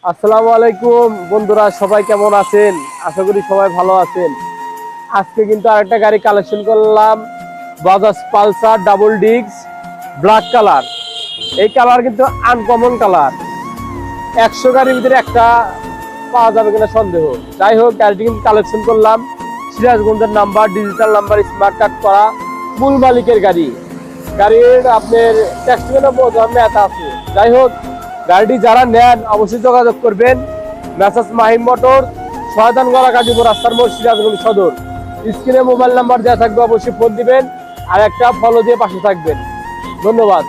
আসসালামু আলাইকুম বন্ধুরা, সবাই কেমন আছেন? আশা করি সবাই ভালো আছেন। আজকে কিন্তু আরেকটা গাড়ি কালেকশন করলাম, Bajaj Pulsar double disc black colour. এই কালার কিন্তু আনকমন কালার, 100 গাড়ির ভিতরে একটা পাওয়া যাবে কিনা সন্দেহ। যাই হোক, গাড়িটি কিন্তু কালেকশন করলাম, সিরাজগঞ্জের number, digital number, smart card করা, মূল মালিকের গাড়ি। গাড়ির আপনার ট্যাক্সিগুলো ম্যাথ আছে। যাই হোক, গাড়িটি যারা নেন অবশ্যই যোগাযোগ করবেন। মেসার্স মাহিম মোটর, শয়তানগলা গাজীপুর রাস্তার মোড়, সিরাজগঞ্জ সদর। স্ক্রিনে মোবাইল নাম্বার দেওয়া থাকবে, অবশ্যই ফোন দিবেন আর একটা ফলো দিয়ে পাশে থাকবেন। ধন্যবাদ।